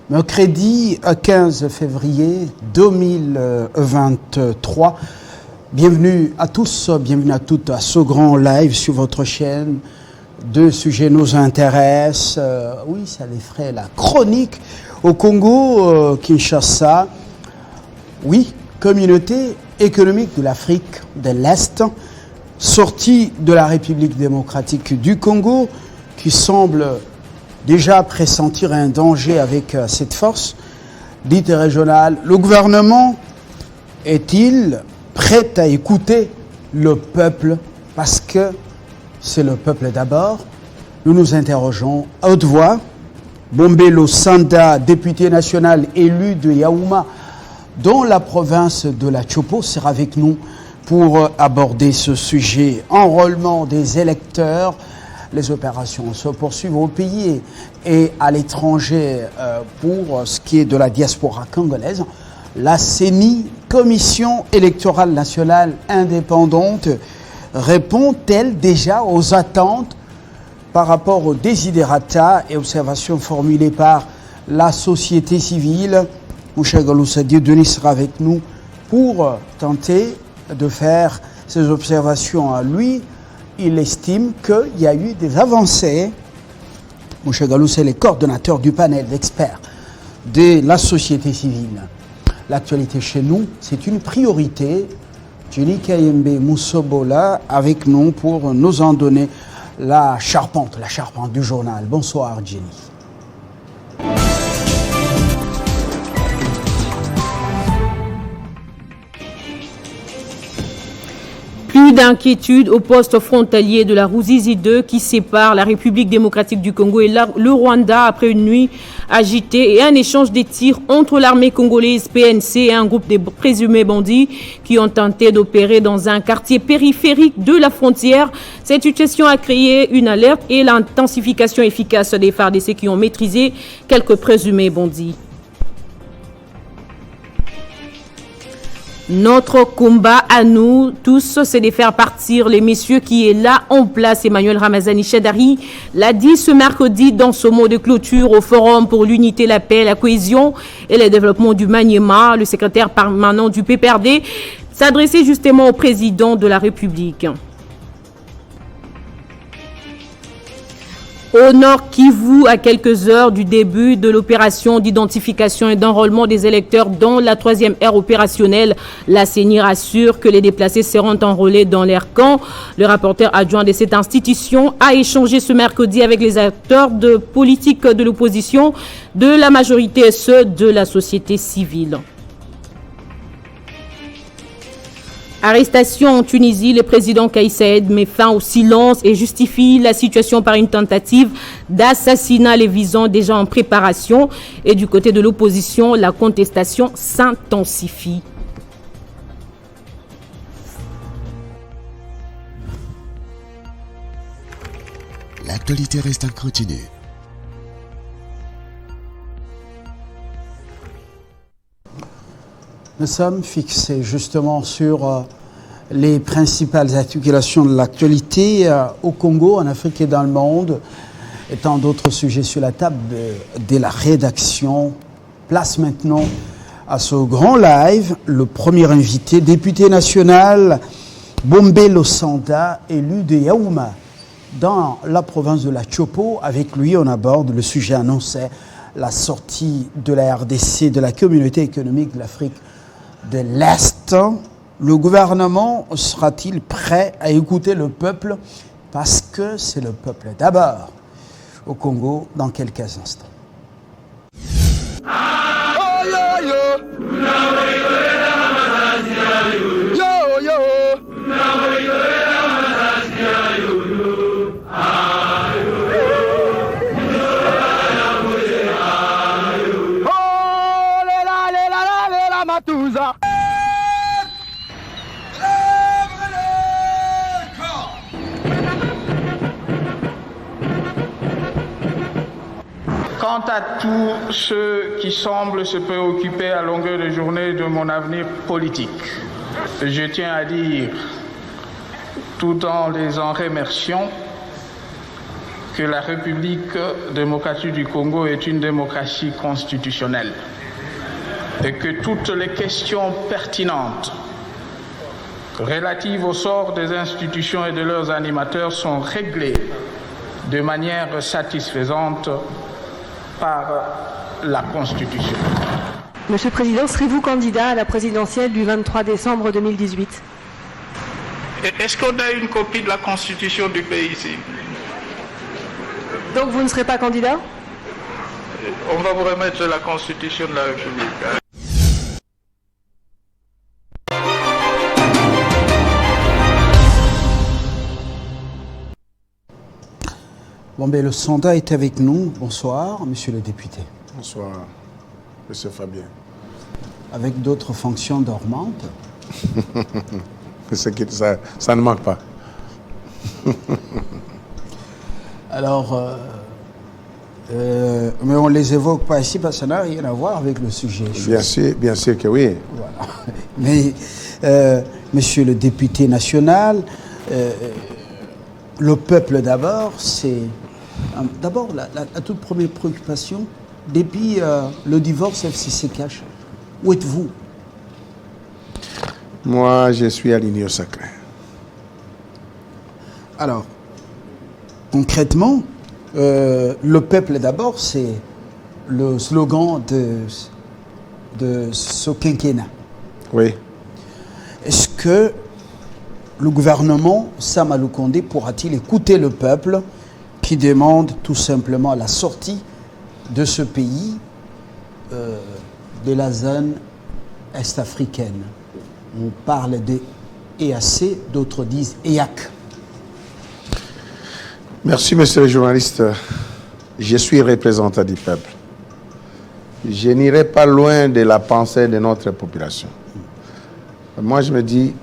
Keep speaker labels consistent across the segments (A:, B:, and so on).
A: Mercredi 15 février 2023. Bienvenue à tous, bienvenue à toutes à ce grand live sur votre chaîne. Deux sujets nous intéressent. Oui, ça les ferait la chronique au Congo, Kinshasa. Oui, communauté économique de l'Afrique de l'Est, sortie de la République démocratique du Congo, qui semble déjà pressentir un danger avec cette force dite régionale. Le gouvernement est-il prêt à écouter le peuple parce que c'est le peuple d'abord? Nous nous interrogeons à haute voix. Bombelo Sanda, député national élu de Yaouma, dans la province de la Chopo, sera avec nous pour aborder ce sujet. Enrôlement des électeurs. Les opérations se poursuivent au pays et à l'étranger pour ce qui est de la diaspora congolaise. La CENI, Commission électorale nationale indépendante, répond-elle déjà aux attentes par rapport aux desiderata et observations formulées par la société civile? Moucha Galoussa Dieudonné sera avec nous pour tenter de faire ces observations à lui. Il estime qu'il y a eu des avancées. Moucha Galoussa est le coordonnateur du panel d'experts de la société civile. L'actualité chez nous, c'est une priorité. Jenny Kayembe Moussobola avec nous pour nous en donner la charpente du journal. Bonsoir Jenny.
B: Plus d'inquiétude au poste frontalier de la Ruzizi 2 qui sépare la République démocratique du Congo et le Rwanda après une nuit agitée et un échange de tirs entre l'armée congolaise PNC et un groupe de présumés bandits qui ont tenté d'opérer dans un quartier périphérique de la frontière. Cette situation a créé une alerte et l'intensification efficace des FARDC qui ont maîtrisé quelques présumés bandits. Notre combat à nous tous, c'est de faire partir les messieurs qui est là en place. Emmanuel Ramazani Chadari l'a dit ce mercredi dans ce mot de clôture au Forum pour l'unité, la paix, la cohésion et le développement du Maniema. Le secrétaire permanent du PPRD s'adressait justement au président de la République. Au Nord Kivu, à quelques heures du début de l'opération d'identification et d'enrôlement des électeurs dans la 3e ère opérationnelle, la CENI rassure que les déplacés seront enrôlés dans leur camp. Le rapporteur adjoint de cette institution a échangé ce mercredi avec les acteurs de politique de l'opposition, de la majorité et ceux de la société civile. Arrestation en Tunisie, le président Kais Saied met fin au silence et justifie la situation par une tentative d'assassinat les visant déjà en préparation. Et du côté de l'opposition, la contestation s'intensifie.
C: L'actualité reste en continu.
A: Nous sommes fixés justement sur les principales articulations de l'actualité au Congo, en Afrique et dans le monde, et tant d'autres sujets sur la table de la rédaction. Place maintenant à ce grand live, le premier invité, député national Bombelo Sanda, élu de Yaouma, dans la province de la Chopo. Avec lui, on aborde le sujet annoncé, la sortie de la RDC, de la communauté économique de l'Afrique de l'Est. Le gouvernement sera-t-il prêt à écouter le peuple parce que c'est le peuple d'abord au Congo dans quelques instants.
D: Matusa.
E: Quant à tous ceux qui semblent se préoccuper à longueur de journée de mon avenir politique, je tiens à dire, tout en les en remerciant, que la République démocratique du Congo est une démocratie constitutionnelle et que toutes les questions pertinentes relatives au sort des institutions et de leurs animateurs sont réglées de manière satisfaisante par la Constitution.
F: Monsieur le Président, serez-vous candidat à la présidentielle du 23 décembre 2018 ?
E: Est-ce qu'on a une copie de la Constitution du pays ici?
F: Donc vous ne serez pas candidat ?
E: On va vous remettre la Constitution de la République.
A: Bon, ben, le Sonda est avec nous. Bonsoir, monsieur le député.
G: Bonsoir, monsieur Fabien.
A: Avec d'autres fonctions dormantes.
G: Ça ne manque pas.
A: Alors, mais on ne les évoque pas ici parce que ça n'a rien à voir avec le sujet.
G: Bien sûr que oui.
A: Voilà. Mais, monsieur le député national, le peuple d'abord, c'est d'abord la toute première préoccupation. Depuis le divorce FCC cache, où êtes-vous?
G: Moi, je suis à l'Union sacrée.
A: Alors, concrètement, le peuple d'abord, c'est le slogan de ce quinquennat.
G: Oui.
A: Est-ce que le gouvernement Sama Lukonde pourra-t-il écouter le peuple qui demande tout simplement la sortie de ce pays de la zone est-africaine? On parle de EAC, d'autres disent EAC.
G: Merci, monsieur le journaliste. Je suis représentant du peuple. Je n'irai pas loin de la pensée de notre population. Moi, je me dis,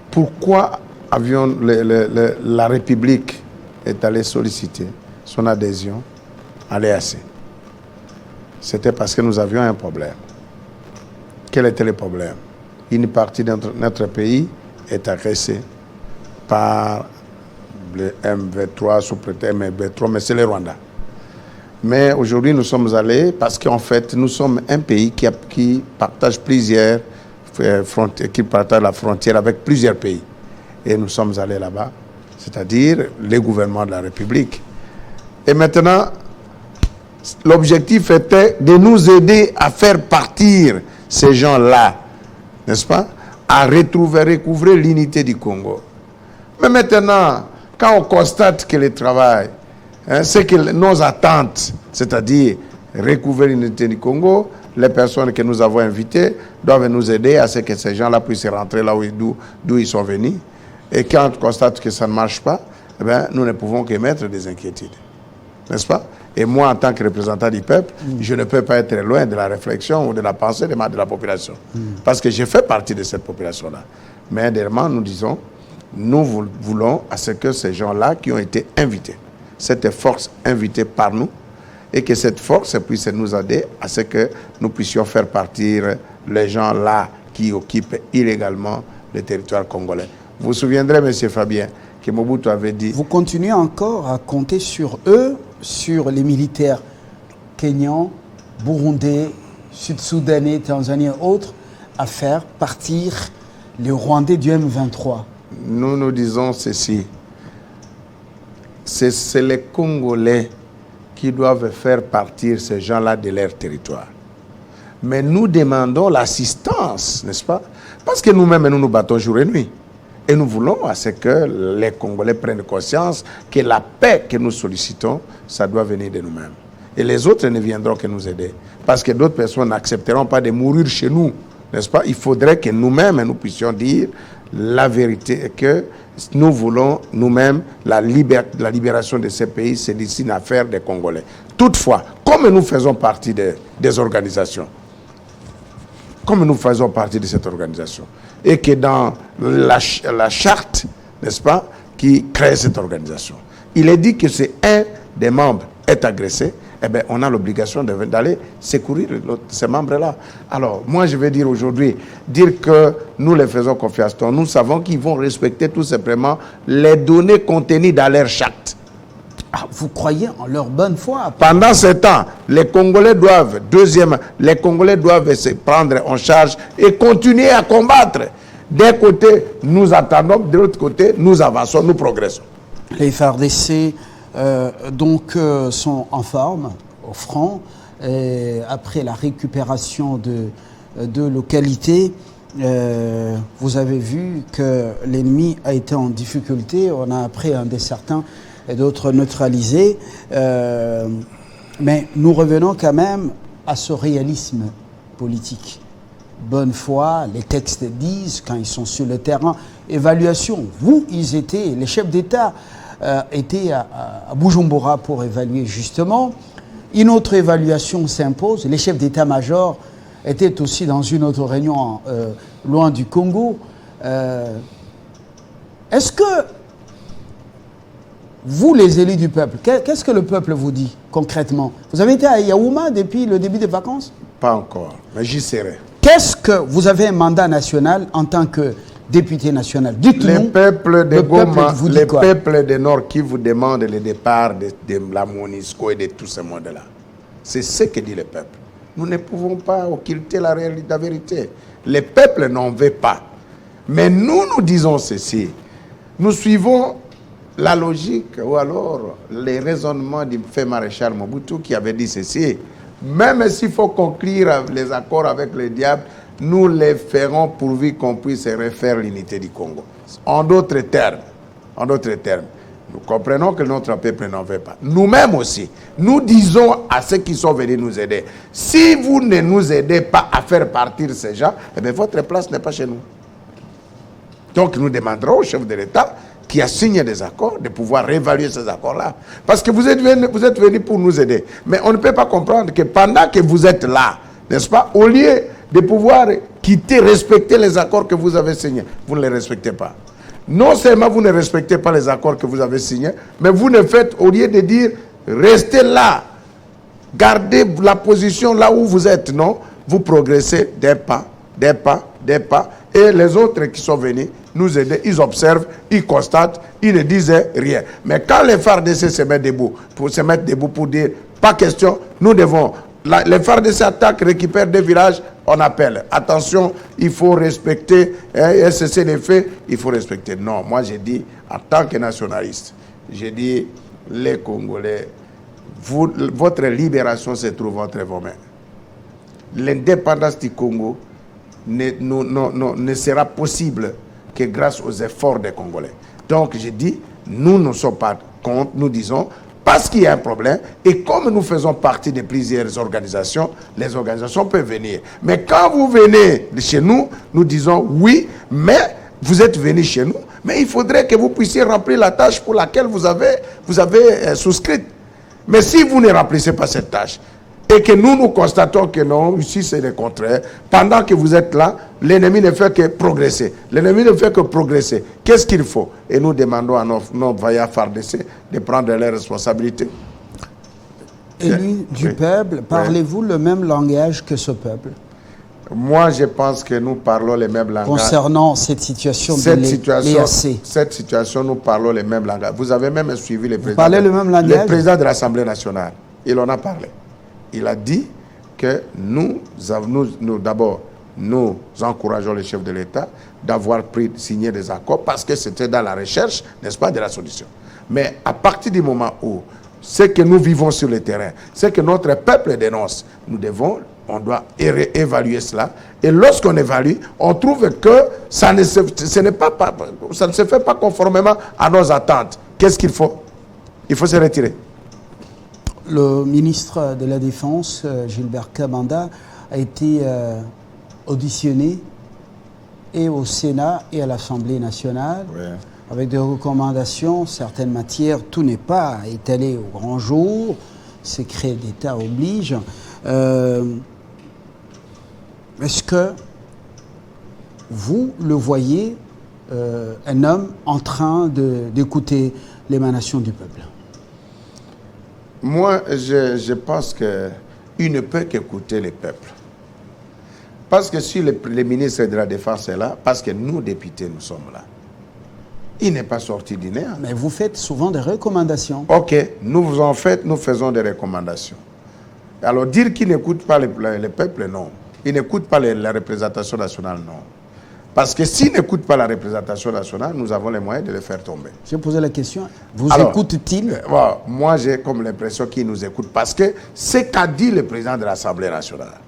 G: pourquoi la République est allée solliciter son adhésion à l'EAC? C'était parce que nous avions un problème. Quel était le problème? Une partie de notre pays est agressée par le M23, sous prétexte M23, mais c'est le Rwanda. Mais aujourd'hui, nous sommes allés parce qu'en fait, nous sommes un pays qui partage plusieurs frontières, qui partage la frontière avec plusieurs pays. Et nous sommes allés là-bas, c'est-à-dire les gouvernements de la République. Et maintenant, l'objectif était de nous aider à faire partir ces gens-là, n'est-ce pas, à recouvrer l'unité du Congo. Mais maintenant, quand on constate que le travail, c'est que nos attentes, c'est-à-dire recouvrer l'unité du Congo, les personnes que nous avons invitées doivent nous aider à ce que ces gens-là puissent rentrer là d'où ils sont venus. Et quand on constate que ça ne marche pas, eh bien, nous ne pouvons qu'émettre des inquiétudes. N'est-ce pas? Et moi, en tant que représentant du peuple, je ne peux pas être loin de la réflexion ou de la pensée de la population. Parce que je fais partie de cette population-là. Mais dernièrement, nous disons, nous voulons à ce que ces gens-là qui ont été invités, cette force invitée par nous, et que cette force puisse nous aider à ce que nous puissions faire partir les gens-là qui occupent illégalement le territoire congolais. Vous vous souviendrez, M. Fabien, que Mobutu avait dit...
A: Vous continuez encore à compter sur eux, sur les militaires kenyans, burundais, sud-soudanais, tanzaniens et autres, à faire partir les Rwandais du M23?
G: Nous nous disons ceci. C'est les Congolais qui doivent faire partir ces gens-là de leur territoire. Mais nous demandons l'assistance, n'est-ce pas? Parce que nous-mêmes, nous nous battons jour et nuit. Et nous voulons à ce que les Congolais prennent conscience que la paix que nous sollicitons, ça doit venir de nous-mêmes. Et les autres ne viendront que nous aider. Parce que d'autres personnes n'accepteront pas de mourir chez nous, n'est-ce pas? Il faudrait que nous-mêmes, nous puissions dire la vérité, que nous voulons nous-mêmes la libération de ces pays, c'est d'ici une affaire des Congolais. Toutefois, comme nous faisons partie des organisations, comme nous faisons partie de cette organisation, et que dans la charte, n'est-ce pas, qui crée cette organisation, il est dit que c'est un des membres est agressé, eh bien, on a l'obligation d'aller secourir ces membres-là. Alors, moi, je vais dire aujourd'hui, dire que nous les faisons confiance, nous savons qu'ils vont respecter tout simplement les données contenues dans leur charte.
A: Ah, vous croyez en leur bonne foi?
G: Pendant ce temps, les Congolais doivent, les Congolais doivent se prendre en charge et continuer à combattre. D'un côté, nous attendons, de l'autre côté, nous avançons, nous progressons.
A: Les FARDC sont en forme, au front, et après la récupération de localités. Vous avez vu que l'ennemi a été en difficulté, on a appris un des certains et d'autres neutralisés. Mais nous revenons quand même à ce réalisme politique. Bonne foi, les textes disent, quand ils sont sur le terrain, évaluation. Les chefs d'État étaient à Bujumbura pour évaluer justement. Une autre évaluation s'impose. Les chefs d'état-major étaient aussi dans une autre réunion loin du Congo. Est-ce que vous, les élus du peuple, qu'est-ce que le peuple vous dit concrètement? Vous avez été à Yaouma depuis le début des vacances?
G: Pas encore, mais j'y serai.
A: Qu'est-ce que vous avez un mandat national en tant que député national? Dites-nous.
G: Les peuples de Goma, les peuples du Nord qui vous demandent le départ de la MONUSCO et de tout ce monde-là. C'est ce que dit le peuple. Nous ne pouvons pas occulter la vérité. Les peuples n'en veulent pas. Mais nous disons ceci. Nous suivons la logique ou alors les raisonnements du fait maréchal Mobutu qui avait dit ceci. Même s'il faut conclure les accords avec le diable, nous les ferons pourvu qu'on puisse refaire l'unité du Congo. En d'autres termes, nous comprenons que notre peuple n'en veut pas. Nous-mêmes aussi, nous disons à ceux qui sont venus nous aider, si vous ne nous aidez pas à faire partir ces gens, eh bien, votre place n'est pas chez nous. Donc nous demanderons au chef de l'État qui a signé des accords, de pouvoir réévaluer ces accords-là. Parce que vous êtes venus pour nous aider. Mais on ne peut pas comprendre que pendant que vous êtes là, n'est-ce pas, au lieu de pouvoir quitter, respecter les accords que vous avez signés, vous ne les respectez pas. Non seulement vous ne respectez pas les accords que vous avez signés, mais vous ne faites, au lieu de dire, restez là, gardez la position là où vous êtes, non, vous progressez des pas, et les autres qui sont venus nous aider, ils observent, ils constatent, ils ne disaient rien. Mais quand les FARDC se mettent debout, pour dire, pas question, nous devons, les FARDC attaquent, récupèrent des villages, on appelle. Attention, il faut respecter, et cesser les faits, il faut respecter. Non, moi j'ai dit, en tant que nationaliste, j'ai dit, les Congolais, votre libération se trouve entre vos mains. L'indépendance du Congo ne sera possible que grâce aux efforts des Congolais. Donc, j'ai dit, nous ne sommes pas contre, nous disons, parce qu'il y a un problème, et comme nous faisons partie de plusieurs organisations, les organisations peuvent venir. Mais quand vous venez chez nous, nous disons oui, mais vous êtes venus chez nous, mais il faudrait que vous puissiez remplir la tâche pour laquelle vous avez souscrit. Mais si vous ne remplissez pas cette tâche, et que nous constatons que non, ici c'est le contraire. Pendant que vous êtes là, l'ennemi ne fait que progresser. L'ennemi ne fait que progresser. Qu'est-ce qu'il faut? Et nous demandons à nos vaillants FARDC de prendre leurs responsabilités.
A: Élus du peuple, parlez-vous le même langage que ce peuple?
G: Moi, je pense que nous parlons les mêmes langages.
A: Concernant cette situation de l'EAC.
G: Cette situation, nous parlons les mêmes langages. Vous avez même suivi le président.
A: Vous parlez le même langage?
G: Le président de l'Assemblée nationale. Il en a parlé. Il a dit que nous encourageons le chef de l'État d'avoir signé des accords parce que c'était dans la recherche, n'est-ce pas, de la solution. Mais à partir du moment où ce que nous vivons sur le terrain, ce que notre peuple dénonce, on doit évaluer cela. Et lorsqu'on évalue, on trouve que ça ne se fait pas conformément à nos attentes. Qu'est-ce qu'il faut? Il faut se retirer.
A: Le ministre de la Défense, Gilbert Kabanda, a été auditionné et au Sénat et à l'Assemblée nationale, avec des recommandations, certaines matières. Tout n'est pas étalé au grand jour, secret d'État oblige. Est-ce que vous le voyez, un homme en train d'écouter l'émanation du peuple?
G: Moi, je pense qu'il ne peut qu'écouter le peuple. Parce que si le ministre de la Défense est là, parce que nous, députés, nous sommes là. Il n'est pas sorti du néant.
A: Mais vous faites souvent des recommandations.
G: Ok, nous faisons des recommandations. Alors dire qu'il n'écoute pas le peuple, non. Il n'écoute pas la représentation nationale, non. Parce que s'il n'écoute pas la représentation nationale, nous avons les moyens de le faire tomber.
A: J'ai posé la question, vous
G: Alors,
A: écoute-t-il?
G: Moi, j'ai comme l'impression qu'il nous écoute. Parce que c'est qu'a dit le président de l'Assemblée nationale,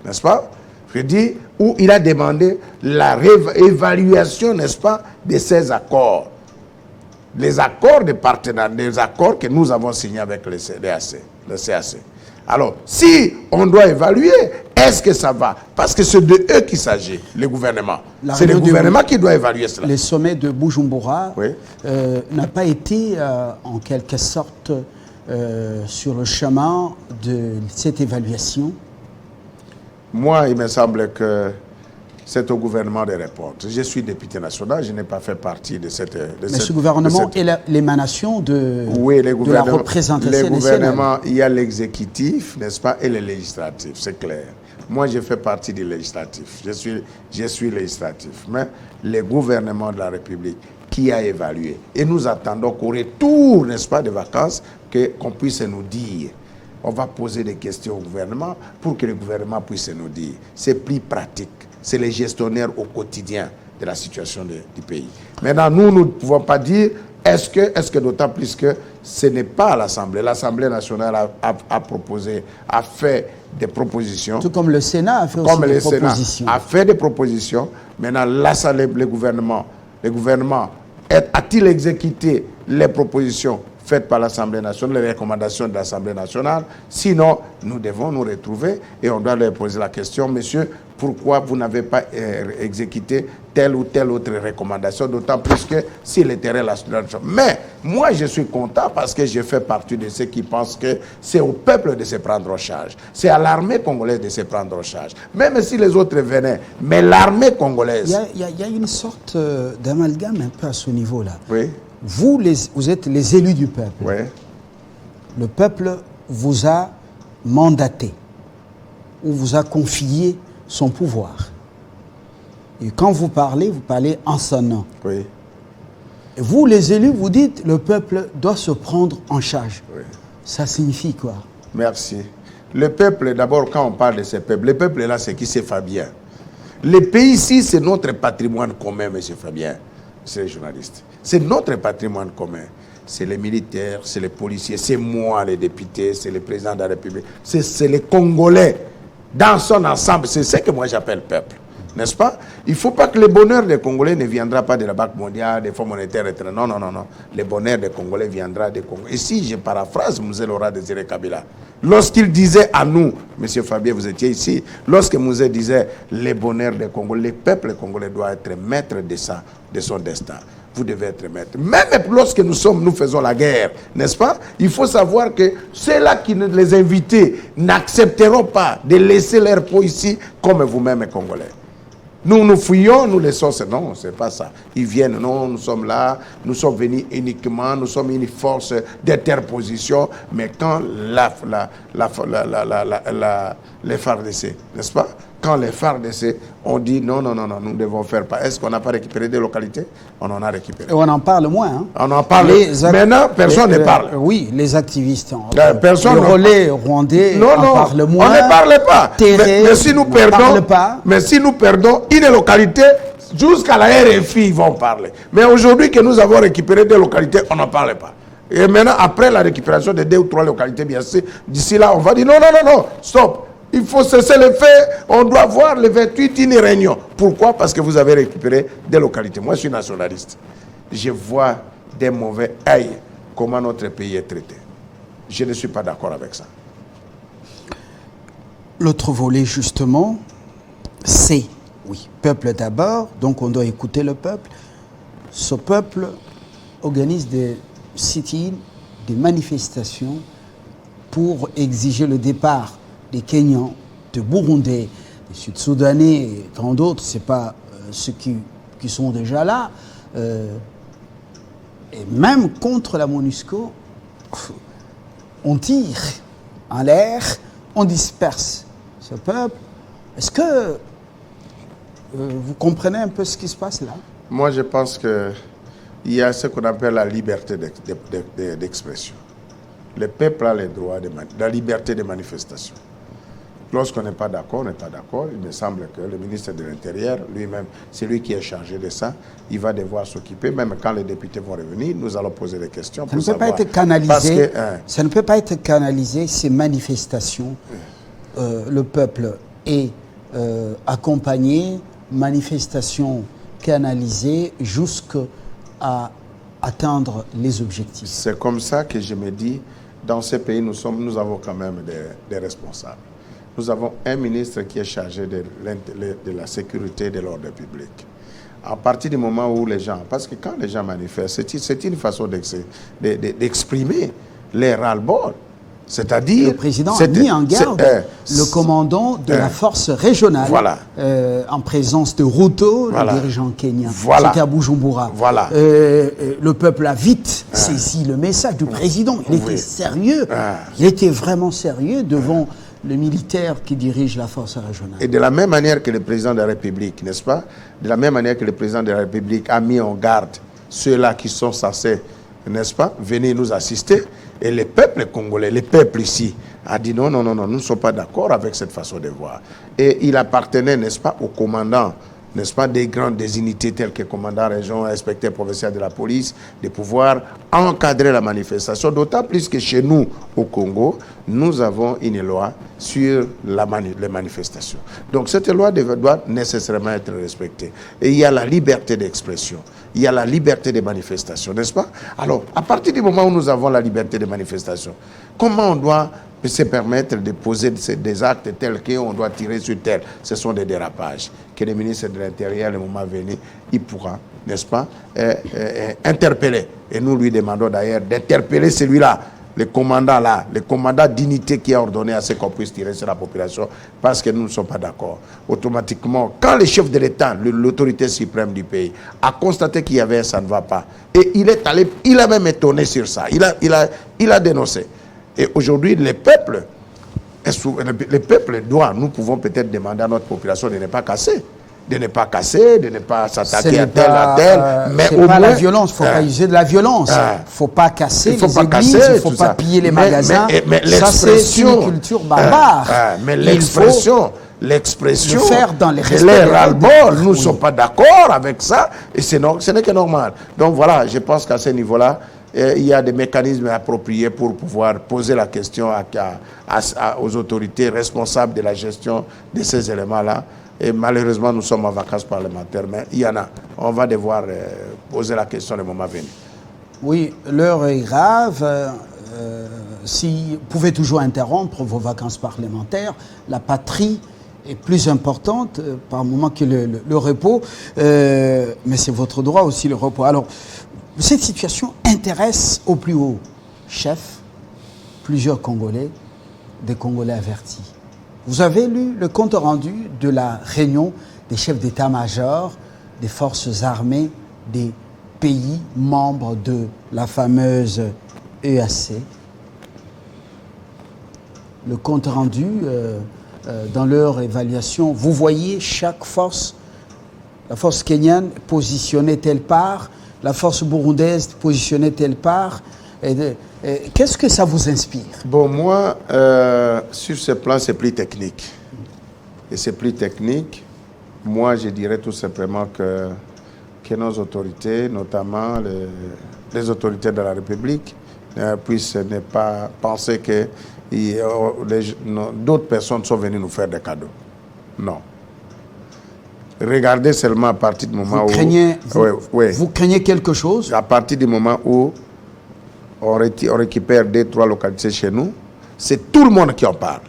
G: n'est-ce pas? Je dis, où il a demandé la réévaluation, n'est-ce pas, de ces accords. Les accords de partenariat, les accords que nous avons signés avec le CAC. Alors, si on doit évaluer, est-ce que ça va? Parce que c'est de eux qu'il s'agit, le gouvernement. C'est le gouvernement qui doit évaluer cela.
A: Le sommet de Bujumbura
G: Oui.
A: n'a pas été, en quelque sorte, sur le chemin de cette évaluation?
G: Moi, il me semble que c'est au gouvernement de répondre. Je suis député national, je n'ai pas fait partie de cette...
A: Mais ce gouvernement est l'émanation de la représentation nationale.
G: Le gouvernement, il y a l'exécutif, n'est-ce pas, et le législatif, c'est clair. Moi, je fais partie du législatif. Je suis législatif. Mais le gouvernement de la République qui a évalué. Et nous attendons qu'au retour, n'est-ce pas, des vacances, qu'on puisse nous dire. On va poser des questions au gouvernement pour que le gouvernement puisse nous dire. C'est plus pratique. C'est les gestionnaires au quotidien de la situation du pays. Maintenant, nous ne pouvons pas dire, est-ce que d'autant plus que ce n'est pas à l'Assemblée. L'Assemblée nationale a fait des propositions.
A: Tout comme le Sénat a fait aussi des propositions.
G: A fait des propositions. Maintenant, le gouvernement a-t-il exécuté les propositions faites par l'Assemblée nationale, les recommandations de l'Assemblée nationale? Sinon, nous devons nous retrouver et on doit leur poser la question, monsieur, pourquoi vous n'avez pas exécuté telle ou telle autre recommandation, d'autant plus que si le terrain la situation. Mais moi, je suis content parce que je fais partie de ceux qui pensent que c'est au peuple de se prendre en charge. C'est à l'armée congolaise de se prendre en charge. Même si les autres venaient, mais l'armée congolaise...
A: Il y a une sorte d'amalgame un peu à ce niveau-là.
G: Oui.
A: Vous êtes les élus du peuple.
G: Oui.
A: Le peuple vous a mandaté ou vous a confié son pouvoir. Et quand vous parlez en son nom.
G: Oui.
A: Et vous, les élus, vous dites le peuple doit se prendre en charge.
G: Oui.
A: Ça signifie quoi?
G: Merci. Le peuple, d'abord, quand on parle de ce peuple, le peuple est là, c'est qui? C'est Fabien. Le pays ici, c'est notre patrimoine commun, M. Fabien. C'est les journalistes. C'est notre patrimoine commun. C'est les militaires, c'est les policiers, c'est moi, les députés, c'est le président de la République. C'est les Congolais dans son ensemble. C'est ce que moi j'appelle peuple. N'est-ce pas? Il ne faut pas que le bonheur des Congolais ne viendra pas de la Banque mondiale, des fonds monétaires, etc. Non, non, non, non. Le bonheur des Congolais viendra des Congolais. Et si je paraphrase Mouzé Laurent Désiré Kabila, lorsqu'il disait à nous, M. Fabien, vous étiez ici, lorsque Mouzé disait le bonheur des Congolais, le peuple congolais doit être maître de son destin. Vous devez être maître. Même lorsque nous faisons la guerre, n'est-ce pas? Il faut savoir que ceux-là qui les invités n'accepteront pas de laisser leur peau ici comme vous-même, Congolais. Nous fuyons, nous laissons. Non, c'est pas ça. Ils viennent, non, nous sommes là, nous sommes venus uniquement, nous sommes une force d'interposition. Mais quand les FARDC, n'est-ce pas? Quand les FARDC ont dit non, non, non, non, nous devons faire pas. Est-ce qu'on n'a pas récupéré des localités? On en a récupéré.
A: Et on en parle moins. Hein.
G: On en parle. Maintenant, personne ne parle.
A: Oui, les activistes.
G: Personne
A: le relais rwandais
G: non,
A: en parle moins.
G: On ne parle pas. Mais si nous perdons,
A: mais
G: si nous perdons une localité, jusqu'à la RFI, ils vont parler. Mais aujourd'hui que nous avons récupéré des localités, on n'en parle pas. Et maintenant, après la récupération de 2 ou 3 localités, bien sûr, d'ici là, on va dire non, non, non, non, stop. Il faut cesser le fait. On doit voir le 28 une réunion. Pourquoi? Parce que vous avez récupéré des localités. Moi, je suis nationaliste. Je vois des mauvais œil comment notre pays est traité. Je ne suis pas d'accord avec ça.
A: L'autre volet, justement, c'est, oui, peuple d'abord, donc on doit écouter le peuple. Ce peuple organise des sit-ins, des manifestations pour exiger le départ des Kenyans, des Burundais, les Sud-Soudanais et tant d'autres, ce n'est pas ceux qui sont déjà là. Et même contre la MONUSCO, on tire en l'air, on disperse ce peuple. Est-ce que vous comprenez un peu ce qui se passe là?
G: Moi, je pense qu'il y a ce qu'on appelle la liberté d'expression. Le peuple a le droit de la liberté de manifestation. Lorsqu'on n'est pas d'accord, on n'est pas d'accord. Il me semble que le ministre de l'Intérieur, lui-même, c'est lui qui est chargé de ça. Il va devoir s'occuper. Même quand les députés vont revenir, nous allons poser des questions.
A: Ça ne peut pas être canalisé. Ça ne peut pas être canalisé, ces manifestations. Le peuple est accompagné, manifestations canalisées jusqu'à atteindre les objectifs.
G: C'est comme ça que je me dis, dans ce pays, nous avons quand même des responsables. Nous avons un ministre qui est chargé de la sécurité et de l'ordre public. À partir du moment où les gens... Parce que quand les gens manifestent, c'est une façon d'exprimer les ras-le-bol. C'est-à-dire...
A: Le président a mis en garde le commandant de la force régionale, en présence de Ruto, le dirigeant kenyan. C'était à Bujumbura. Le peuple a vite saisi le message du président. Il était sérieux. Il était vraiment sérieux devant le militaire qui dirige la force régionale.
G: Et de la même manière que le président de la République, n'est-ce pas? De la même manière que le président de la République a mis en garde ceux-là qui sont censés, n'est-ce pas, venir nous assister. Et le peuple congolais, le peuple ici, a dit non, nous ne sommes pas d'accord avec cette façon de voir. Et il appartenait, n'est-ce pas, au commandant, n'est-ce pas, des grandes unités telles que commandant région, inspecteur provincial de la police, de pouvoir encadrer la manifestation. D'autant plus que chez nous, au Congo, nous avons une loi sur les manifestations. Donc cette loi doit nécessairement être respectée. Et il y a la liberté d'expression. Il y a la liberté de manifestation, n'est-ce pas? Alors, à partir du moment où nous avons la liberté de manifestation, comment on doit se permettre de poser des actes tels qu'on doit tirer sur tel? Ce sont des dérapages que le ministre de l'Intérieur, le moment venu, il pourra, n'est-ce pas, interpeller. Et nous lui demandons d'ailleurs d'interpeller celui-là, le commandant d'unité qui a ordonné à ce qu'on puisse tirer sur la population, parce que nous ne sommes pas d'accord. Automatiquement, quand le chef de l'État, l'autorité suprême du pays, a constaté qu'il y avait ça ne va pas, et il a même étonné sur ça, il a dénoncé. Et aujourd'hui, le peuple doit, nous pouvons peut-être demander à notre population de ne pas casser. De ne pas s'attaquer à tel, mais au moins...
A: la violence, il ne faut pas user de la violence. Il ne faut pas casser les églises, il ne faut pas piller les magasins.
G: Mais
A: ça, c'est une culture barbare.
G: Mais l'expression
A: faire dans les
G: ras-le-bol, nous ne sommes pas d'accord avec ça, et ce n'est que normal. Donc voilà, je pense qu'à ce niveau-là, il y a des mécanismes appropriés pour pouvoir poser la question aux autorités responsables de la gestion de ces éléments-là. Et malheureusement, nous sommes en vacances parlementaires, mais il y en a. On va devoir poser la question le moment venu.
A: Oui, l'heure est grave. Si vous pouvez toujours interrompre vos vacances parlementaires, la patrie est plus importante par moment que le repos. Mais c'est votre droit aussi, le repos. Alors, cette situation intéresse au plus haut chef plusieurs Congolais, des Congolais avertis. Vous avez lu le compte rendu de la réunion des chefs d'état-major des forces armées des pays membres de la fameuse EAC. Le compte rendu, dans leur évaluation, vous voyez chaque force, la force kenyane positionnée telle part, la force burundaise positionnée telle part. Qu'est-ce que ça vous inspire?
G: Bon, moi, sur ce plan, c'est plus technique. Et c'est plus technique. Moi, je dirais tout simplement que nos autorités, notamment les autorités de la République, puissent ne pas penser que d'autres personnes sont venues nous faire des cadeaux. Non. Regardez seulement à partir du moment
A: vous craignez quelque chose?
G: À partir du moment où on récupère 2-3 localités chez nous, c'est tout le monde qui en parle.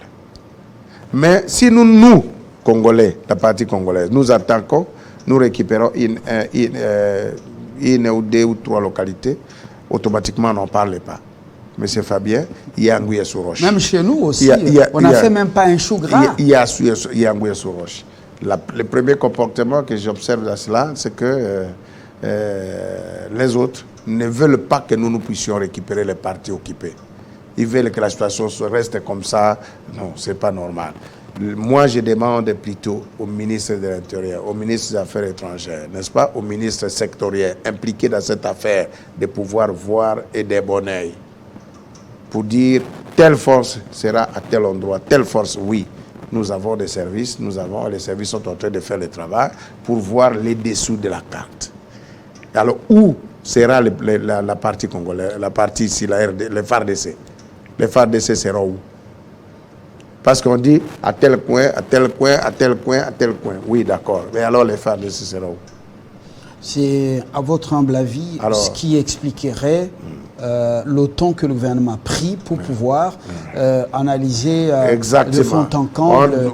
G: Mais si nous, Congolais, la partie congolaise, nous attaquons, nous récupérons une ou 2 ou 3 localités, automatiquement on n'en parle pas. Monsieur Fabien, il y a Nguyen sous roche.
A: Même chez nous aussi, on n'a fait même pas un chou gras.
G: Il y a Nguyen sous roche. Le premier comportement que j'observe dans cela, c'est que les autres ne veulent pas que nous puissions récupérer les parties occupées. Ils veulent que la situation reste comme ça. Non, ce n'est pas normal. Moi, je demande plutôt au ministre de l'Intérieur, au ministre des Affaires étrangères, n'est-ce pas, au ministre sectoriel impliqué dans cette affaire, de pouvoir voir et des bon oeil pour dire telle force sera à tel endroit, telle force, oui. Nous avons des services, les services sont en train de faire le travail pour voir les dessous de la carte. Alors, où sera la partie congolaise, la partie ici, les FARDC? Les FARDC seront où? Parce qu'on dit à tel coin, à tel coin, à tel coin, à tel coin. Oui, d'accord. Mais alors les FARDC seront où? C'est,
A: à votre humble avis, ce qui expliquerait le temps que le gouvernement a pris pour pouvoir analyser de fond en comble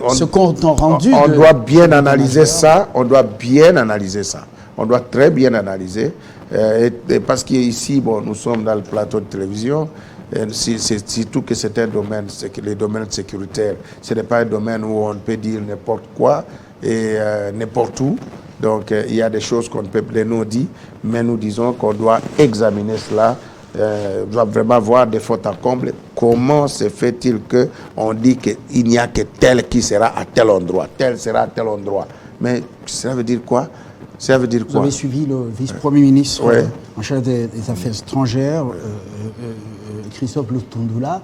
A: ce compte rendu.
G: On doit bien analyser ça. On doit bien analyser ça. On doit très bien analyser. Parce qu'ici, bon, nous sommes dans le plateau de télévision. C'est surtout que c'est un domaine, les domaines sécuritaires. Ce n'est pas un domaine où on peut dire n'importe quoi et n'importe où. Donc, il y a des choses qu'on peut nous dire, mais nous disons qu'on doit examiner cela, on doit vraiment voir des fautes à comble. Comment se fait-il qu'on dit qu'il n'y a que tel qui sera à tel endroit, tel sera à tel endroit? Mais cela veut dire quoi? Ça veut dire quoi?
A: Vous avez suivi le vice-premier ministre en charge des Affaires étrangères, Christophe Lutundula,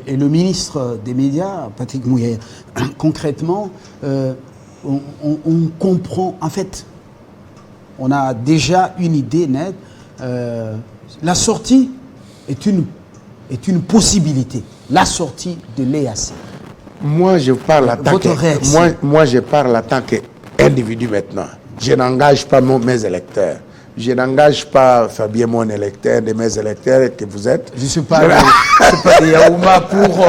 A: et le ministre des Médias, Patrick Mouillère. Concrètement, on comprend, en fait, on a déjà une idée nette. La sortie est une possibilité. La sortie de l'EAC.
G: Moi, je parle en tant qu'individu maintenant. Je n'engage pas mes électeurs. Je n'engage pas Fabien, mon électeur, de mes électeurs que vous êtes.
A: Je ne suis pas Yaouma pour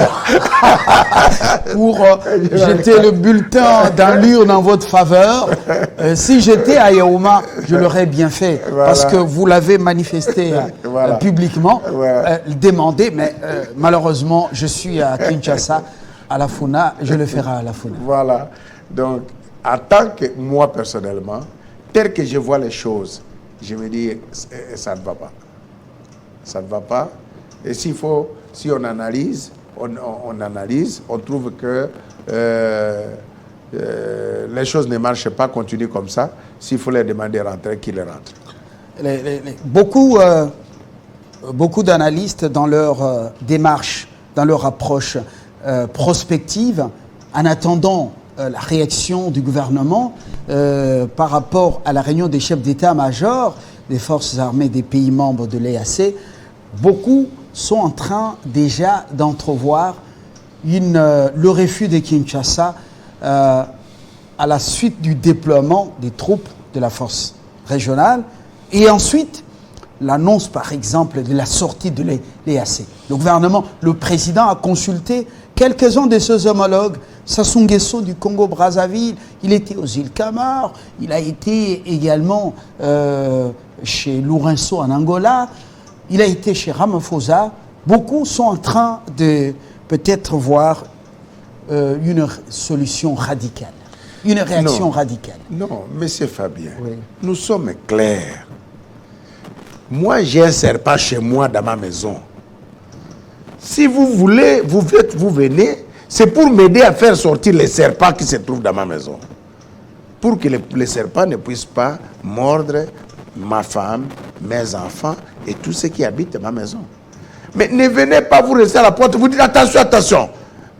A: jeter le bulletin dans l'urne en votre faveur. Si j'étais à Yaouma, je l'aurais bien fait. Voilà. Parce que vous l'avez manifesté publiquement, demandé. Mais malheureusement, je suis à Kinshasa, à la FUNA. Je le ferai à la FUNA.
G: Voilà. Donc, en tant que moi personnellement, tel que je vois les choses, je me dis, ça ne va pas. Ça ne va pas. Et si on analyse, on trouve que les choses ne marchent pas, continuent comme ça. S'il faut les demander de rentrer, qu'ils rentrent.
A: Beaucoup d'analystes, dans leur démarche, dans leur approche prospective, en attendant la réaction du gouvernement par rapport à la réunion des chefs d'état-major des forces armées des pays membres de l'EAC, beaucoup sont en train déjà d'entrevoir le refus de Kinshasa à la suite du déploiement des troupes de la force régionale et ensuite l'annonce par exemple de la sortie de l'EAC. Le gouvernement, le président a consulté quelques-uns de ses homologues. Sassou Nguesso du Congo-Brazzaville, il était aux îles Comores, il a été également chez Lourenço en Angola, il a été chez Ramaphosa. Beaucoup sont en train de peut-être voir une solution radicale, une réaction radicale.
G: Non, monsieur Fabien, nous sommes clairs. Moi, j'ai un serpent chez moi dans ma maison. Si vous voulez, vous venez. C'est pour m'aider à faire sortir les serpents qui se trouvent dans ma maison. Pour que les serpents ne puissent pas mordre ma femme, mes enfants et tous ceux qui habitent ma maison. Mais ne venez pas vous rester à la porte, vous dites attention, attention.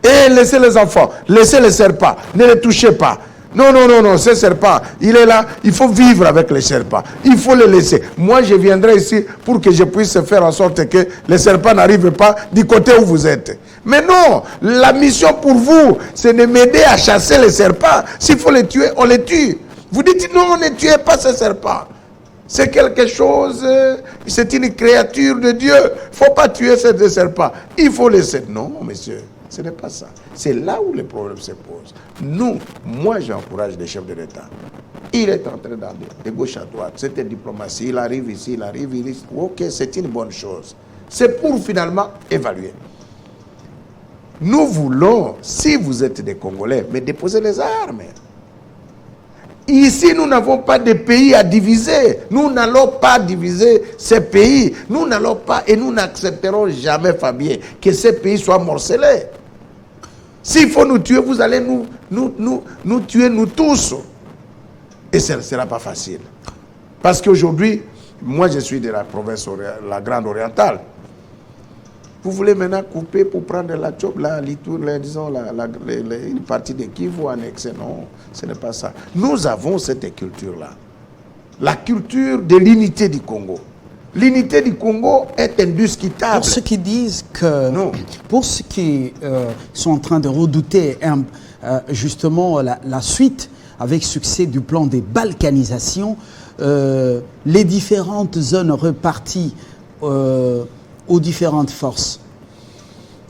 G: Et laissez les enfants, laissez les serpents, ne les touchez pas. Non, non, non, non, ce serpent, il est là, il faut vivre avec les serpents. Il faut les laisser. Moi, je viendrai ici pour que je puisse faire en sorte que les serpents n'arrivent pas du côté où vous êtes. Mais non, la mission pour vous, c'est de m'aider à chasser les serpents. S'il faut les tuer, on les tue. Vous dites non, ne tuez pas ces serpents. C'est quelque chose, c'est une créature de Dieu. Il ne faut pas tuer ces serpents. Il faut laisser. Non, monsieur. Ce n'est pas ça. C'est là où les problèmes se posent. Moi, j'encourage les chefs de l'État. Il est en train d'aller de gauche à droite. C'était diplomatie. Il arrive ici, il arrive. Ok, c'est une bonne chose. C'est pour finalement évaluer. Nous voulons, si vous êtes des Congolais, mais déposez les armes. Ici, nous n'avons pas de pays à diviser. Nous n'allons pas diviser ces pays. Nous n'allons pas, et nous n'accepterons jamais, Fabien, que ces pays soient morcelés. S'il faut nous tuer, vous allez nous tuer, nous tous. Et ce ne sera pas facile. Parce qu'aujourd'hui, moi je suis de la province, la Grande Orientale. Vous voulez maintenant couper pour prendre la Tchob, disons, une partie de Kivu annexée. Non, ce n'est pas ça. Nous avons cette culture-là. La culture de l'unité du Congo. L'unité du Congo est indiscutable.
A: Pour ceux qui disent que... Non. Pour ceux qui sont en train de redouter justement la suite avec succès du plan de balkanisation, les différentes zones reparties aux différentes forces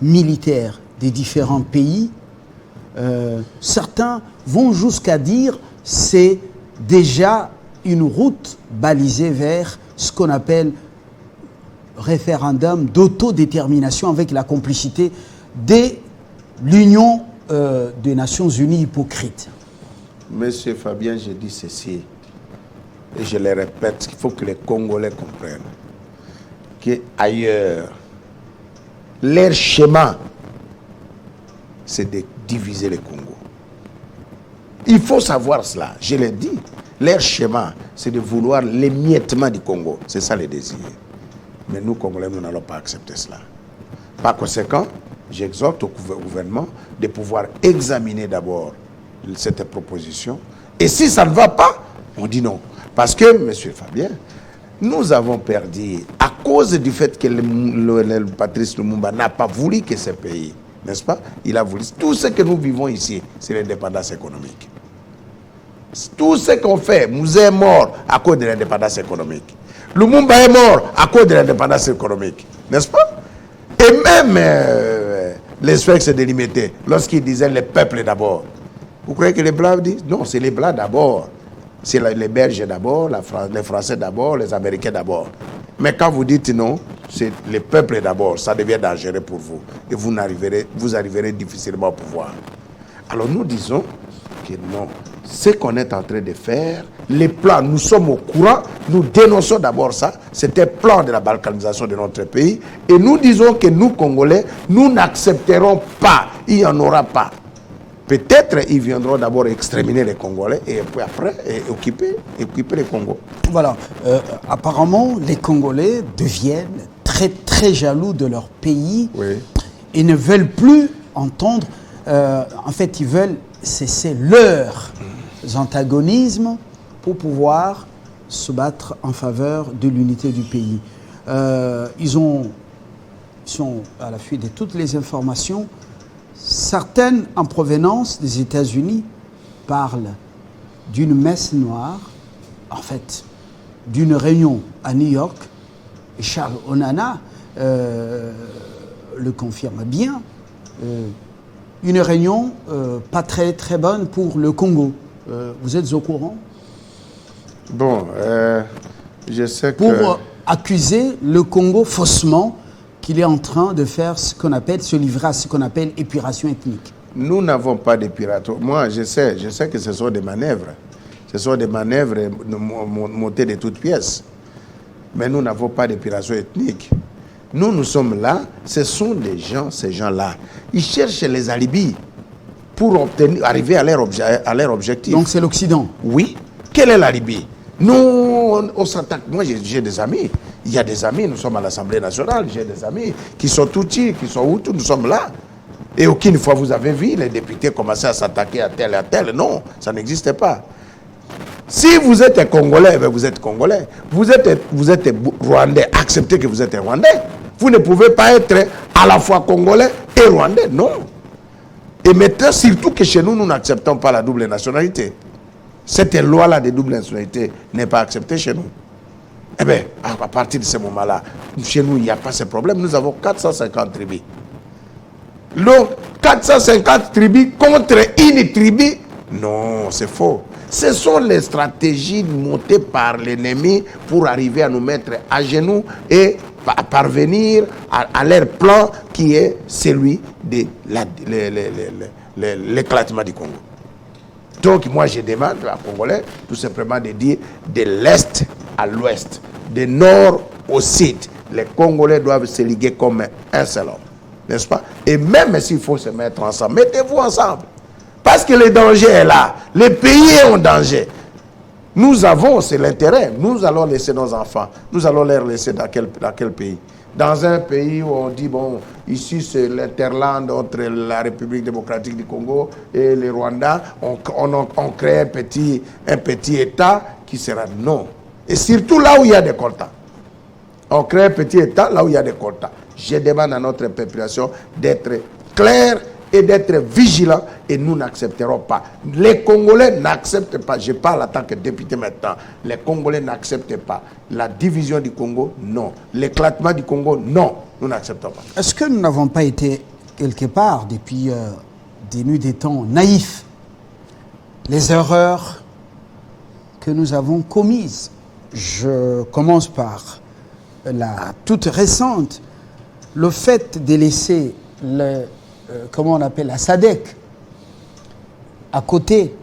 A: militaires des différents pays, certains vont jusqu'à dire c'est déjà une route balisée vers ce qu'on appelle référendum d'autodétermination avec la complicité de l'Union des Nations Unies hypocrite.
G: Monsieur Fabien, je dis ceci, et je le répète, il faut que les Congolais comprennent qu'ailleurs, leur schéma, c'est de diviser le Congo. Il faut savoir cela, je l'ai dit. Leur schéma, c'est de vouloir l'émiettement du Congo. C'est ça le désir. Mais nous, Congolais, nous n'allons pas accepter cela. Par conséquent, j'exhorte au gouvernement de pouvoir examiner d'abord cette proposition. Et si ça ne va pas, on dit non. Parce que, M. Fabien, nous avons perdu, à cause du fait que le Patrice Lumumba n'a pas voulu que ce pays, n'est-ce pas? Il a voulu. Tout ce que nous vivons ici, c'est l'indépendance économique. Tout ce qu'on fait, nous est mort à cause de l'indépendance économique. Lumumba est mort à cause de l'indépendance économique, n'est-ce pas? Et même les Suèques se délimitaient lorsqu'ils disaient le peuple d'abord. Vous croyez que les Blancs disent? Non, c'est les Blancs d'abord. C'est les Belges d'abord, les Français d'abord, les Américains d'abord. Mais quand vous dites non, c'est le peuple d'abord, ça devient dangereux pour vous. Et vous arriverez difficilement au pouvoir. Alors nous disons que non. Ce qu'on est en train de faire, les plans, nous sommes au courant, nous dénonçons d'abord ça, c'était un plan de la balkanisation de notre pays, et nous disons que nous, Congolais, nous n'accepterons pas, il n'y en aura pas. Peut-être ils viendront d'abord exterminer les Congolais et puis après occuper les Congo. Voilà,
A: apparemment les Congolais deviennent très très jaloux de leur pays, oui, et ne veulent plus entendre, en fait ils veulent cesser leurs antagonismes pour pouvoir se battre en faveur de l'unité du pays. Ils sont à l'affût de toutes les informations. Certaines en provenance des États-Unis parlent d'une messe noire, en fait, d'une réunion à New York. Et Charles Onana le confirme bien. Une réunion pas très très bonne pour le Congo. Vous êtes au courant?
G: Bon, je sais que...
A: Pour accuser le Congo faussement qu'il est en train de faire ce qu'on appelle, se livrer à ce qu'on appelle épuration ethnique.
G: Nous n'avons pas d'épuration. Moi, je sais que ce sont des manœuvres. Ce sont des manœuvres montées de toutes pièces. Mais nous n'avons pas d'épuration ethnique. Nous sommes là, ce sont des gens, ces gens-là. Ils cherchent les alibis pour arriver à leur objectif.
A: Donc c'est l'Occident?
G: Oui. Quel est l'alibi? Nous, on s'attaque. Moi, j'ai des amis. Il y a des amis, nous sommes à l'Assemblée nationale. J'ai des amis qui sont Tutsis, qui sont Hutus, nous sommes là. Et aucune fois vous avez vu les députés commencer à s'attaquer à tel et à tel. Non, ça n'existait pas. Si vous êtes Congolais, ben vous êtes Congolais. Vous êtes Rwandais, acceptez que vous êtes Rwandais. Vous ne pouvez pas être à la fois Congolais et Rwandais, non. Et maintenant, surtout que chez nous, nous n'acceptons pas la double nationalité. Cette loi-là de double nationalité n'est pas acceptée chez nous. Eh bien, à partir de ce moment-là, chez nous, il n'y a pas ce problème. Nous avons 450 tribus. Donc, 450 tribus contre une tribu Non, c'est faux. Ce sont les stratégies montées par l'ennemi pour arriver à nous mettre à genoux et parvenir à leur plan qui est celui de l'éclatement du Congo. Donc moi je demande à Congolais tout simplement de dire de l'Est à l'Ouest, de Nord au Sud. Les Congolais doivent se liguer comme un seul homme, n'est-ce pas? Et même s'il faut se mettre ensemble, mettez-vous ensemble. Parce que le danger est là. Le pays est en danger. Nous avons, c'est l'intérêt. Nous allons laisser nos enfants. Nous allons les laisser dans quel pays? Dans un pays où on dit, bon, ici c'est l'interland entre la République démocratique du Congo et le Rwanda. On crée un petit État qui sera non. Et surtout là où il y a des quotas. On crée un petit État là où il y a des quotas. Je demande à notre population d'être claire et d'être vigilant, et nous n'accepterons pas. Les Congolais n'acceptent pas, je parle en tant que député maintenant, les Congolais n'acceptent pas la division du Congo, non. L'éclatement du Congo, non. Nous n'acceptons pas.
A: Est-ce que nous n'avons pas été quelque part, depuis des nuits des temps, naïfs? Les erreurs que nous avons commises. Je commence par la toute récente, le fait de laisser comment on appelle la SADC à côté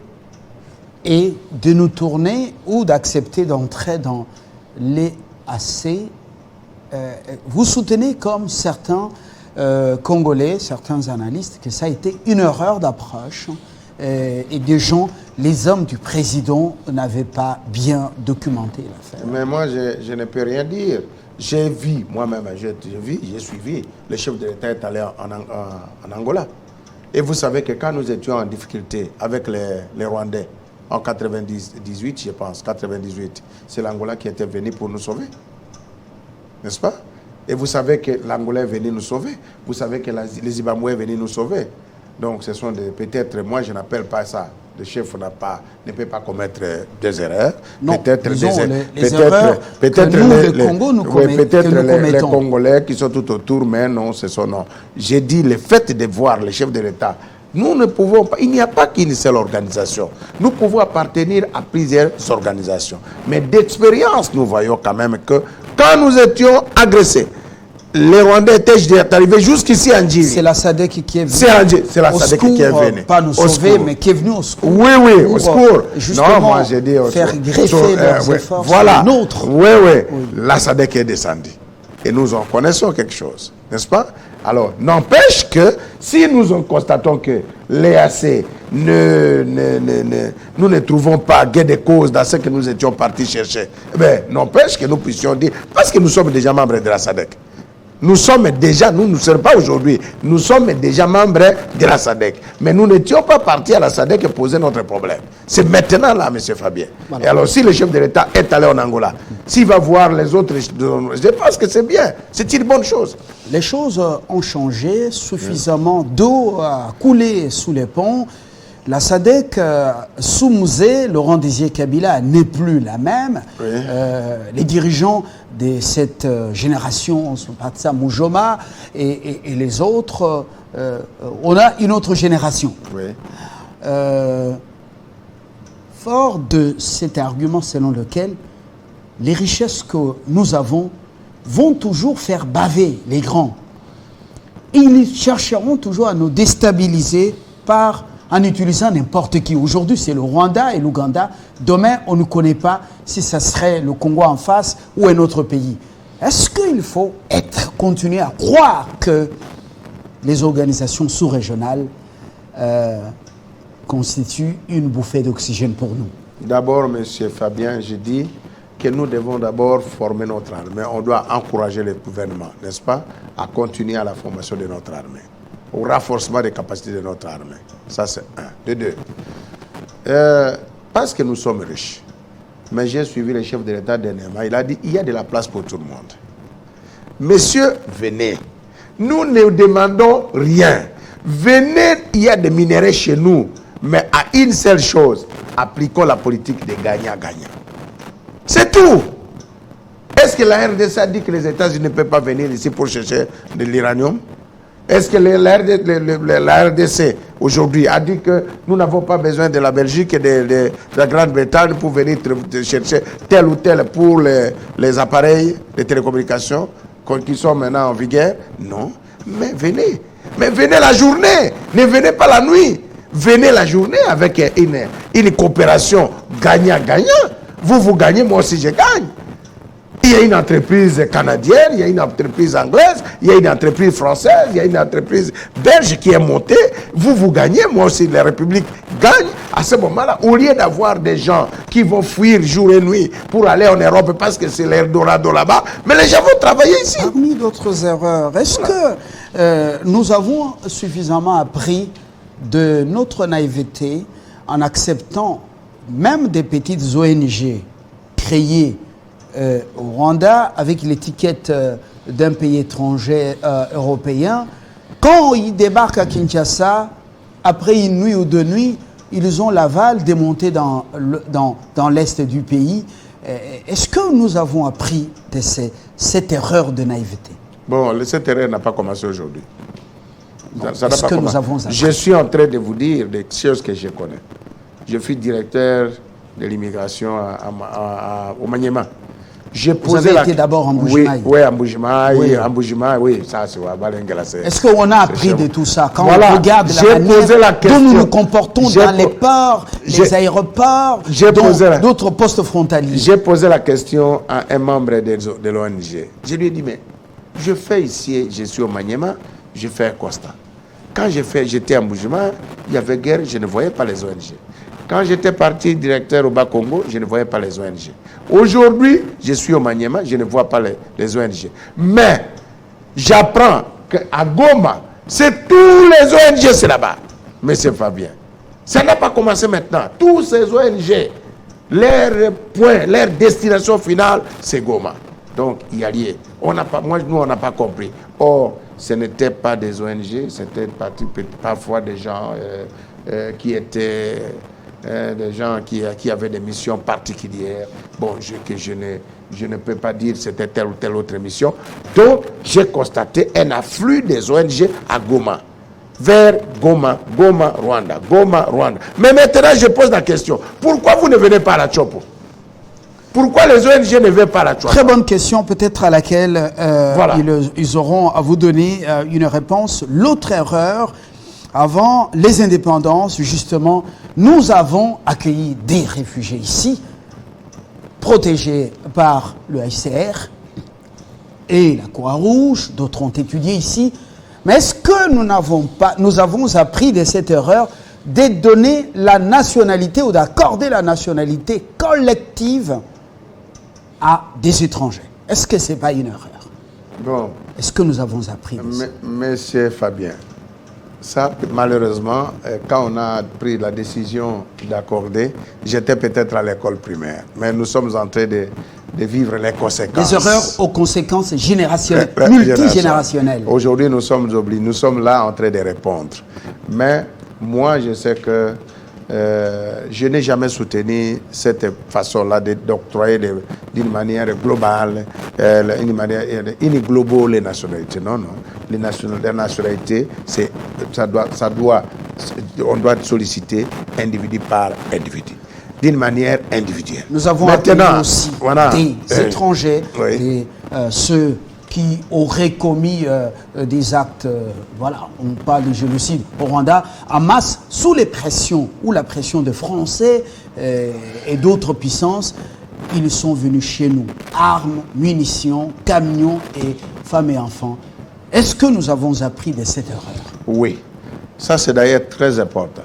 A: et de nous tourner ou d'accepter d'entrer dans les AC. Vous soutenez comme certains Congolais, certains analystes, que ça a été une erreur d'approche et des gens, les hommes du président n'avaient pas bien documenté l'affaire.
G: Mais moi, je ne peux rien dire. J'ai vu, moi-même, j'ai suivi, le chef de l'État est allé en Angola. Et vous savez que quand nous étions en difficulté avec les Rwandais, en 98, je pense, 98, c'est l'Angola qui était venu pour nous sauver. N'est-ce pas? Et vous savez que l'Angola est venu nous sauver. Vous savez que les Zimbabwe est venu nous sauver. Donc ce sont peut-être, moi je n'appelle pas ça. Le chef ne peut pas commettre des erreurs.
A: Non,
G: peut-être
A: les erreurs que nous, le Congo, nous
G: les Congolais qui sont tout autour, mais non, c'est son nom. J'ai dit le fait de voir le chef de l'État. Nous ne pouvons pas, il n'y a pas qu'une seule organisation. Nous pouvons appartenir à plusieurs organisations. Mais d'expérience, nous voyons quand même que quand nous étions agressés, les Rwandais étaient arrivés jusqu'ici en Djiri.
A: C'est la SADC qui est venue.
G: C'est la SADC qui est venue.
A: Pas nous sauver, mais qui est venue au secours.
G: Oui, au secours.
A: Justement,
G: non, moi j'ai dit
A: faire greffer leurs efforts
G: voilà.
A: sur nôtre.
G: Oui. La SADC est descendue. Et nous en connaissons quelque chose, n'est-ce pas? Alors, n'empêche que si nous constatons que l'EAC, nous ne trouvons pas gain de cause dans ce que nous étions partis chercher, n'empêche que nous puissions dire, parce que nous sommes déjà membres de la SADC. Nous sommes déjà, nous ne sommes pas aujourd'hui, nous sommes déjà membres de la SADC. Mais nous n'étions pas partis à la SADC et poser notre problème. C'est maintenant là, M. Fabien. Voilà. Et alors, si le chef de l'État est allé en Angola, s'il va voir les autres, je pense que c'est bien. C'est une bonne chose.
A: Les choses ont changé, suffisamment d'eau a coulé sous les ponts. La SADC, sous Mouzé, Laurent Désiré Kabila n'est plus la même. Oui. Les dirigeants de cette génération, Patsa Moujoma et les autres, on a une autre génération. Oui. Fort de cet argument selon lequel les richesses que nous avons vont toujours faire baver les grands. Ils chercheront toujours à nous déstabiliser en utilisant n'importe qui. Aujourd'hui, c'est le Rwanda et l'Ouganda. Demain, on ne connaît pas si ça serait le Congo en face ou un autre pays. Est-ce qu'il faut continuer à croire que les organisations sous-régionales constituent une bouffée d'oxygène pour nous?
G: D'abord, M. Fabien, je dis que nous devons d'abord former notre armée. On doit encourager le gouvernement, n'est-ce pas, à continuer à la formation de notre armée, au renforcement des capacités de notre armée. Ça, c'est un. De deux. Parce que nous sommes riches. Mais j'ai suivi le chef de l'État dernièrement. Il a dit il y a de la place pour tout le monde. Messieurs, venez. Nous ne demandons rien. Venez, il y a des minéraux chez nous. Mais à une seule chose, appliquons la politique des gagnants-gagnants. C'est tout. Est-ce que la RDC a dit que les États-Unis ne peuvent pas venir ici pour chercher de l'uranium? Est-ce que la RDC aujourd'hui a dit que nous n'avons pas besoin de la Belgique et de la Grande-Bretagne pour venir chercher tel ou tel pour les appareils de télécommunications qui sont maintenant en vigueur? Non. Mais venez la journée, ne venez pas la nuit. Venez la journée avec une coopération gagnant-gagnant. Vous gagnez, moi aussi je gagne. Il y a une entreprise canadienne, il y a une entreprise anglaise, il y a une entreprise française, il y a une entreprise belge qui est montée. Vous gagnez, moi aussi la République gagne. À ce moment-là, au lieu d'avoir des gens qui vont fuir jour et nuit pour aller en Europe parce que c'est l'Eldorado là-bas, mais les gens vont travailler ici.
A: Parmi d'autres erreurs, est-ce que nous avons suffisamment appris de notre naïveté en acceptant même des petites ONG créées au Rwanda avec l'étiquette d'un pays étranger européen? Quand ils débarquent à Kinshasa, après une nuit ou deux nuits, ils ont l'aval de monter dans l'est du pays. Est-ce que nous avons appris de cette erreur de naïveté?
G: Bon, cette erreur n'a pas commencé aujourd'hui.
A: Est-ce que nous avons appris?
G: Je suis en train de vous dire des choses que je connais. Je suis directeur de l'immigration au Maniema.
A: Vous avez été d'abord en Mbujimaï.
G: Oui, en Mbujimaï, oui, ça c'est à Balengala.
A: Est-ce qu'on a appris de tout ça? Quand
G: voilà,
A: on regarde la manière dont nous nous comportons dans les ports, les aéroports, d'autres postes frontaliers.
G: J'ai posé la question à un membre de l'ONG. Je lui ai dit, mais je fais ici, je suis au Maniema, je fais un constat. Quand j'étais en Mbujimaï, il y avait guerre, je ne voyais pas les ONG. Quand j'étais parti directeur au Bas-Congo, je ne voyais pas les ONG. Aujourd'hui, je suis au Maniema, je ne vois pas les ONG. Mais j'apprends qu'à Goma, c'est tous les ONG, c'est là-bas. Mais c'est pas bien. Ça n'a pas commencé maintenant. Tous ces ONG, leur point, leur destination finale, c'est Goma. Donc, il y a lié. Nous, on n'a pas compris. Or, ce n'étaient pas des ONG, c'était parfois des gens qui étaient... des gens qui avaient des missions particulières. Bon, je ne peux pas dire que c'était telle ou telle autre mission. Donc, j'ai constaté un afflux des ONG à Goma. Vers Goma, Rwanda. Mais maintenant, je pose la question. Pourquoi vous ne venez pas à la Chopo? Pourquoi les ONG ne viennent pas à la Chopo?
A: Très bonne question, peut-être à laquelle voilà. ils auront à vous donner une réponse. L'autre erreur, avant les indépendances, justement, nous avons accueilli des réfugiés ici, protégés par le HCR et la Croix-Rouge, d'autres ont étudié ici. Mais est-ce que nous avons appris de cette erreur de donner la nationalité ou d'accorder la nationalité collective à des étrangers? Est-ce que ce n'est pas une erreur?
G: Bon.
A: Est-ce que nous avons appris de ça?
G: Monsieur Fabien, ça, malheureusement, quand on a pris la décision d'accorder, j'étais peut-être à l'école primaire. Mais nous sommes en train de vivre les conséquences.
A: Des erreurs aux conséquences générationnelles, multigénérationnelles.
G: Aujourd'hui, nous sommes obligés, nous sommes là en train de répondre. Mais moi, je sais que je n'ai jamais soutenu cette façon-là d'octroyer d'une manière globale, les nationalités. Non. Les nationalités, on doit solliciter individu par individu, d'une manière individuelle.
A: Nous avons maintenant aussi des étrangers, ceux qui auraient commis des actes, on parle de génocide au Rwanda, en masse, sous les pressions, ou la pression de Français et d'autres puissances, ils sont venus chez nous. Armes, munitions, camions et femmes et enfants. Est-ce que nous avons appris de cette erreur?
G: Oui. Ça, c'est d'ailleurs très important.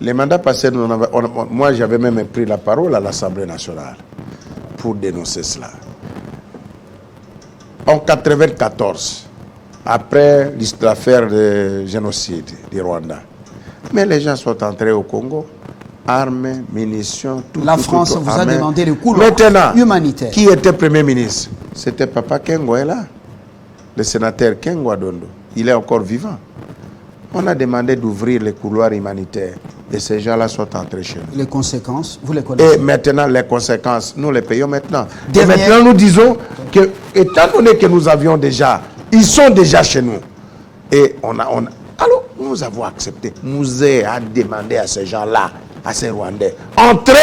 G: Les mandats passés, moi, j'avais même pris la parole à l'Assemblée nationale pour dénoncer cela. En 1994, après l'affaire de génocide du Rwanda, mais les gens sont entrés au Congo, armes, munitions, tout.
A: La France vous a demandé le couloir humanitaire.
G: Qui était Premier ministre? C'était Papa Kengo est là, le sénateur Kengo Adondo. Il est encore vivant. On a demandé d'ouvrir les couloirs humanitaires et ces gens-là sont entrés chez nous.
A: Les conséquences, vous les connaissez?
G: Et maintenant, les conséquences, nous les payons maintenant. Et maintenant, nous disons que, étant donné que nous avions déjà, ils sont déjà chez nous. Et alors, nous avons accepté. Mouzé a demandé à ces gens-là, à ces Rwandais, entrer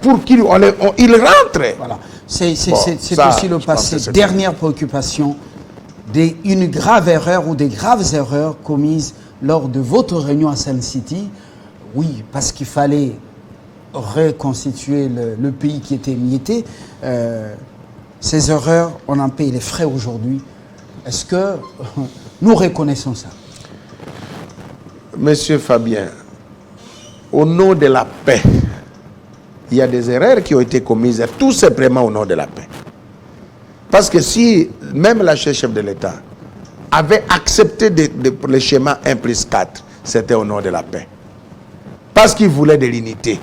G: pour qu'ils rentrent.
A: Voilà. C'est aussi le passé. Dernière préoccupation, une grave erreur ou des graves erreurs commises lors de votre réunion à Sun City. Oui, parce qu'il fallait reconstituer le pays qui était émietté. Ces erreurs, on en paye les frais aujourd'hui. Est-ce que nous reconnaissons ça?
G: Monsieur Fabien, au nom de la paix, il y a des erreurs qui ont été commises tout simplement au nom de la paix. Parce que si même la chef de l'État avait accepté le schéma 1+4, c'était au nom de la paix. Parce qu'il voulait de l'unité.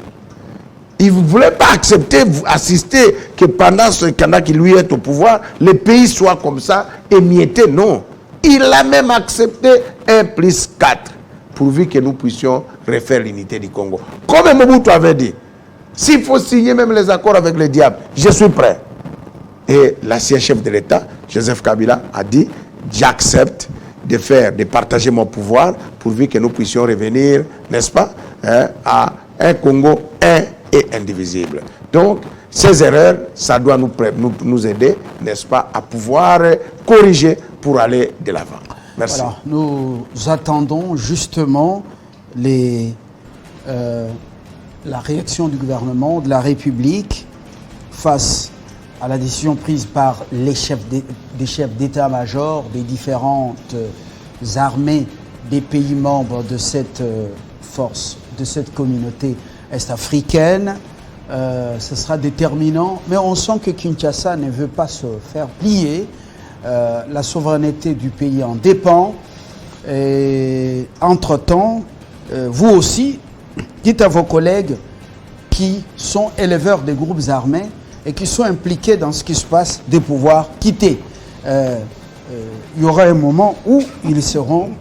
G: Il ne voulait pas accepter, assister que pendant ce candidat qui lui est au pouvoir, le pays soit comme ça, émietté. Non. Il a même accepté 1+4, pourvu que nous puissions refaire l'unité du Congo. Comme Mobutu avait dit, s'il faut signer même les accords avec le diable, je suis prêt. Et l'ancien chef de l'État, Joseph Kabila, a dit, j'accepte de partager mon pouvoir, pourvu que nous puissions revenir, n'est-ce pas, à un Congo un et indivisible. Donc, ces erreurs, ça doit nous aider, n'est-ce pas, à pouvoir corriger pour aller de l'avant. Merci.
A: Voilà, nous attendons justement la réaction du gouvernement, de la République, face à la décision prise par les chefs d'état-major des différentes armées des pays membres de cette force, de cette communauté est-africaine. Ce sera déterminant, mais on sent que Kinshasa ne veut pas se faire plier. La souveraineté du pays en dépend. Et entre-temps, vous aussi, dites à vos collègues qui sont éleveurs des groupes armés et qui sont impliqués dans ce qui se passe de pouvoir quitter. Il y aura un moment où ils seront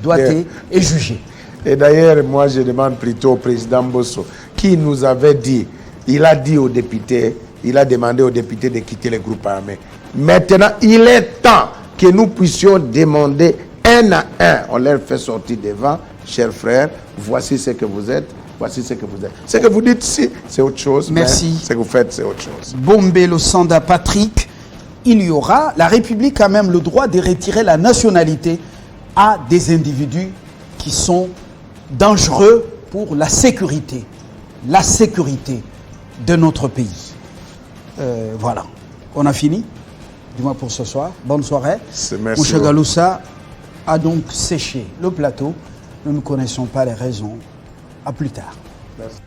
A: doigtés et jugés.
G: Et d'ailleurs, moi je demande plutôt au président Bosso, qui nous avait dit, il a dit aux députés, il a demandé aux députés de quitter les groupes armés. Maintenant, il est temps que nous puissions demander un à un. On leur fait sortir devant, chers frères, voici ce que vous êtes, voici ce que vous êtes. Ce que vous dites ici, c'est autre chose.
A: Merci.
G: Ce que vous faites, c'est autre chose.
A: Bombé Sanda Patrick, il y aura, la République a même le droit de retirer la nationalité à des individus qui sont dangereux pour la sécurité de notre pays. Voilà, on a fini. Dis-moi pour ce soir. Bonne soirée.
G: Merci.
A: Galoussa a donc séché le plateau. Nous ne connaissons pas les raisons. À plus tard.
G: Merci.